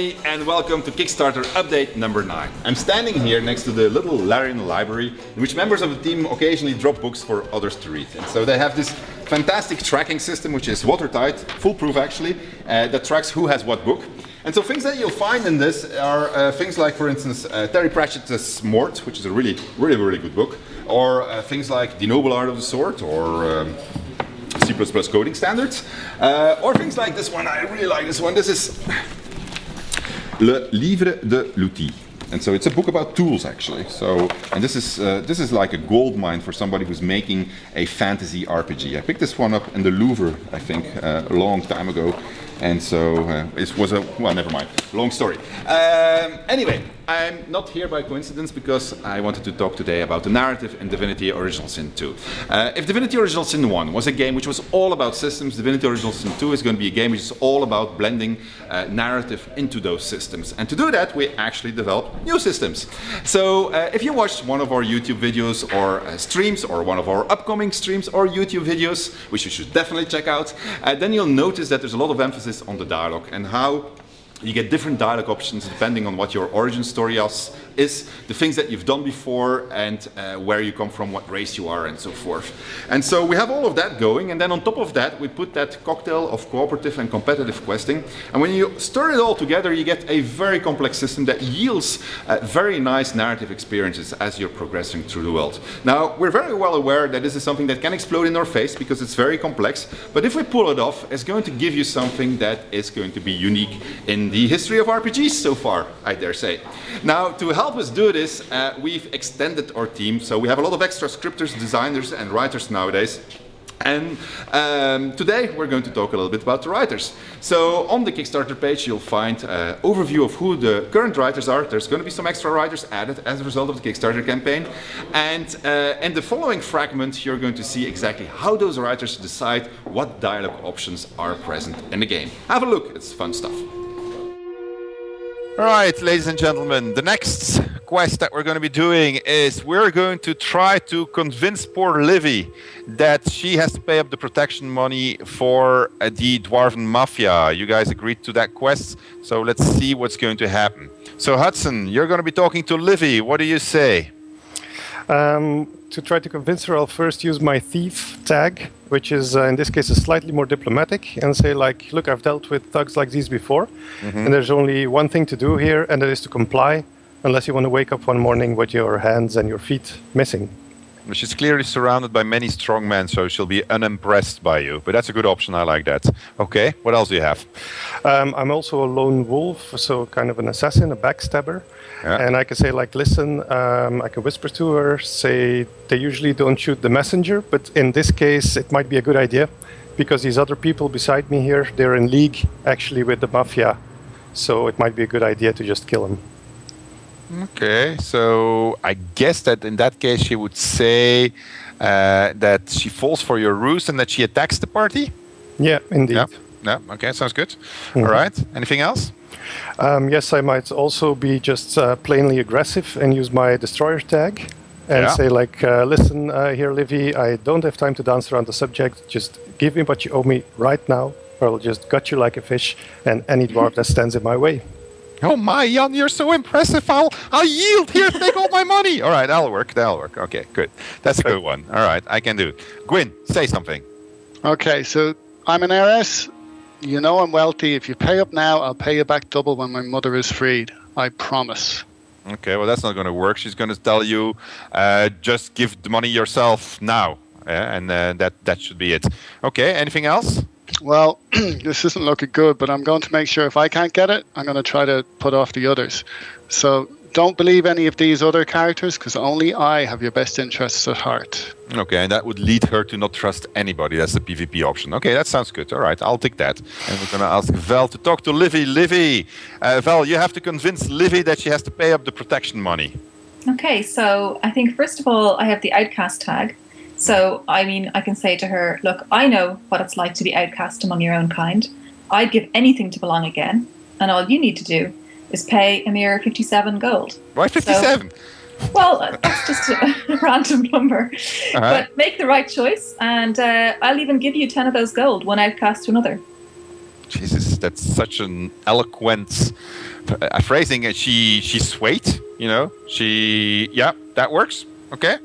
everybody, and welcome to Kickstarter update number 9. I'm standing here next to the little Larian library, in which members of the team occasionally drop books for others to read. And so they have this fantastic tracking system, which is watertight, foolproof actually, that tracks who has what book. And so things that you'll find in this are things like, for instance, Terry Pratchett's Mort, which is a really good book, or things like The Noble Art of the Sword, or C++ coding standards, or things like this one. I really like this one. This is Le Livre de l'Outil. And so it's a book about tools, actually. So, and this is like a gold mine for somebody who's making a fantasy RPG. I picked this one up in the Louvre, I think, a long time ago. And so it was well, never mind. Long story. Anyway, I'm not here by coincidence because I wanted to talk today about the narrative in Divinity Original Sin 2. If Divinity Original Sin 1 was a game which was all about systems, Divinity Original Sin 2 is going to be a game which is all about blending narrative into those systems. And to do that, we actually developed new systems. So if you watched one of our YouTube videos or streams, or one of our upcoming streams or YouTube videos, which you should definitely check out, then you'll notice that there's a lot of emphasis on the dialogue and how you get different dialogue options depending on what your origin story is, the things that you've done before, and where you come from, what race you are, and so forth. And so we have all of that going, and then on top of that we put that cocktail of cooperative and competitive questing. And when you stir it all together, you get a very complex system that yields very nice narrative experiences as you're progressing through the world. Now, we're very well aware that this is something that can explode in our face because it's very complex, but if we pull it off, it's going to give you something that is going to be unique in the history of RPGs so far, I dare say. Now, to help us do this, we've extended our team, so we have a lot of extra scripters, designers, and writers nowadays. And today we're going to talk a little bit about the writers. So on the Kickstarter page you'll find an overview of who the current writers are. There's going to be some extra writers added as a result of the Kickstarter campaign. And in the following fragment you're going to see exactly how those writers decide what dialogue options are present in the game. Have a look, it's fun stuff. All right, ladies and gentlemen, the next quest that we're going to be doing is we're going to try to convince poor Livy that she has to pay up the protection money for the Dwarven Mafia. You guys agreed to that quest, so let's see what's going to happen. So Hudson, you're going to be talking to Livy. What do you say? To try to convince her, I'll first use my thief tag, which is in this case slightly more diplomatic, and say like, look, I've dealt with thugs like these before, and there's only one thing to do here, and that is to comply, unless you want to wake up one morning with your hands and your feet missing. She's clearly surrounded by many strong men, so she'll be unimpressed by you. But that's a good option, I like that. Okay, what else do you have? I'm also a lone wolf, so kind of an assassin, a backstabber. Yeah. And I can say like, listen, I can whisper to her, say they usually don't shoot the messenger, but in this case it might be a good idea, because these other people beside me here, they're in league actually with the mafia, so it might be a good idea to just kill them. Okay, so I guess that in that case she would say that she falls for your ruse and that she attacks the party? Yeah, indeed. Yeah, okay, sounds good. All right, anything else? Yes, I might also be just plainly aggressive and use my destroyer tag and say like, listen here, Livy, I don't have time to dance around the subject. Just give me what you owe me right now, or I'll just gut you like a fish and any dwarf that stands in my way. Oh my, Jan, you're so impressive. I'll yield here, take all my money. All right, that'll work. Okay, good. That's a good one. All right, I can do it. Gwyn, say something. Okay, so I'm an heiress. You know I'm wealthy. If you pay up now, I'll pay you back double when my mother is freed. I promise. Okay, well, that's not going to work. She's going to tell you, just give the money yourself now. And that should be it. Okay, anything else? Well, this isn't looking good, but I'm going to make sure if I can't get it, I'm going to try to put off the others. So don't believe any of these other characters, because only I have your best interests at heart. Okay, and that would lead her to not trust anybody. That's the PvP option. Okay, that sounds good. All right, I'll take that. And we're going to ask Val to talk to Livy. Livy, Val, you have to convince Livy that she has to pay up the protection money. Okay, so I think first of all, I have the outcast tag. So, I mean, I can say to her, look, I know what it's like to be outcast among your own kind. I'd give anything to belong again. And all you need to do is pay a mere 57 gold. Why 57? So, well, that's just a random number. But make the right choice, and I'll even give you 10 of those gold, one outcast to another. Jesus, That's such an eloquent phrasing. And she swayed, yeah, that works. Okay.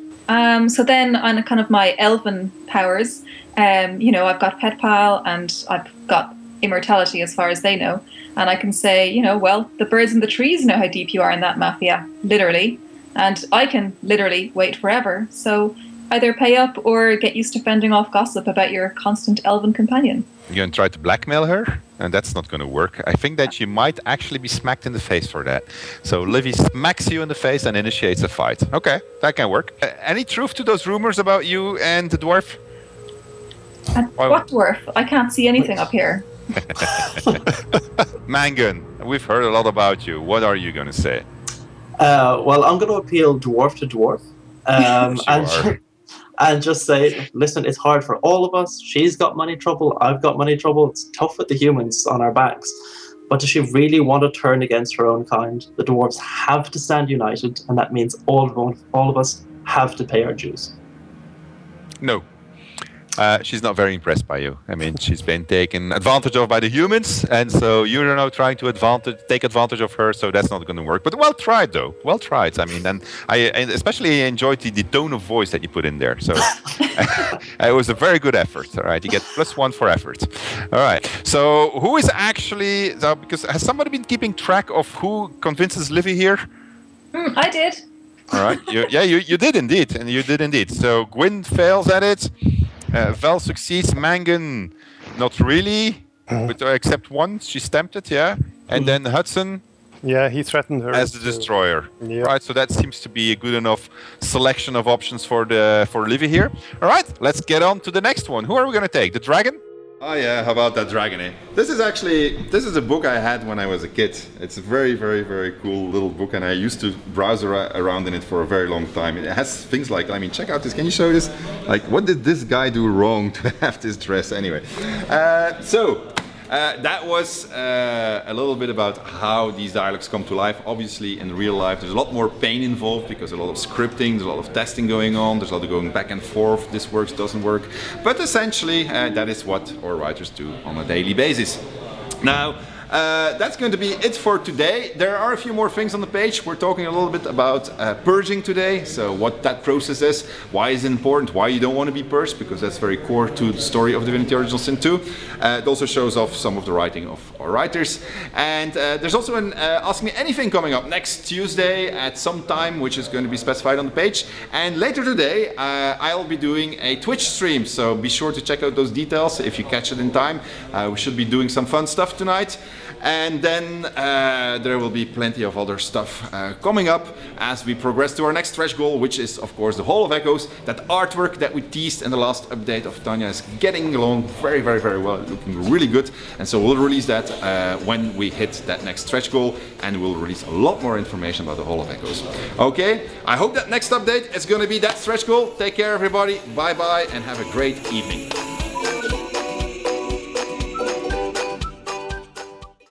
So then on kind of my elven powers, I've got Pet Pal and I've got immortality as far as they know. And I can say, well, the birds and the trees know how deep you are in that mafia, literally. And I can literally wait forever. So either pay up or get used to fending off gossip about your constant elven companion. You're going to try to blackmail her? And that's not going to work. I think that you might actually be smacked in the face for that. So Livy smacks you in the face and initiates a fight. Okay, that can work. Any truth to those rumors about you and the dwarf? What dwarf? I can't see anything up here. Mangan, we've heard a lot about you. What are you going to say? Well, I'm going to appeal dwarf to dwarf. And just say, listen, it's hard for all of us. She's got money trouble. I've got money trouble. It's tough with the humans on our backs. But does she really want to turn against her own kind? The dwarves have to stand united, and that means all of us have to pay our dues. No. She's not very impressed by you. I mean, she's been taken advantage of by the humans, and so you're now trying to take advantage of her, so that's not going to work. But well tried, though. Well tried. I mean, and I especially enjoyed the tone of voice that you put in there. So it was a very good effort. All right, you get +1 for effort. All right. So who is actually, because has somebody been keeping track of who convinces Livy here? I did. All right. You did indeed, and you did indeed. So Gwyn fails at it. Val succeeds. Mangan, not really, but except once. She's tempted, yeah. And then Hudson. Yeah, he threatened her as the destroyer. Yeah. Right. So that seems to be a good enough selection of options for Livy here. All right. Let's get on to the next one. Who are we going to take? The dragon? Oh yeah, how about that dragon, eh? This is a book I had when I was a kid. It's a very, very, very cool little book, and I used to browse around in it for a very long time. It has things like, I mean, check out this, can you show this? Like, what did this guy do wrong to have this dress? Anyway, that was a little bit about how these dialogues come to life. Obviously, in real life, there's a lot more pain involved because there's a lot of scripting, there's a lot of testing going on, there's a lot of going back and forth, this works, doesn't work. But essentially, that is what our writers do on a daily basis. Now, that's going to be it for today. There are a few more things on the page. We're talking a little bit about purging today, so what that process is, why is it important, why you don't want to be purged, because that's very core to the story of Divinity Original Sin 2. It also shows off some of the writing of our writers. And there's also an Ask Me Anything coming up next Tuesday at some time, which is going to be specified on the page. And later today, I'll be doing a Twitch stream, so be sure to check out those details if you catch it in time. We should be doing some fun stuff tonight. And then there will be plenty of other stuff coming up as we progress to our next stretch goal, which is, of course, the Hall of Echoes. That artwork that we teased in the last update of Tanya is getting along very, very, very well, looking really good. And so we'll release that when we hit that next stretch goal, and we'll release a lot more information about the Hall of Echoes. Okay, I hope that next update is going to be that stretch goal. Take care, everybody. Bye-bye, and have a great evening.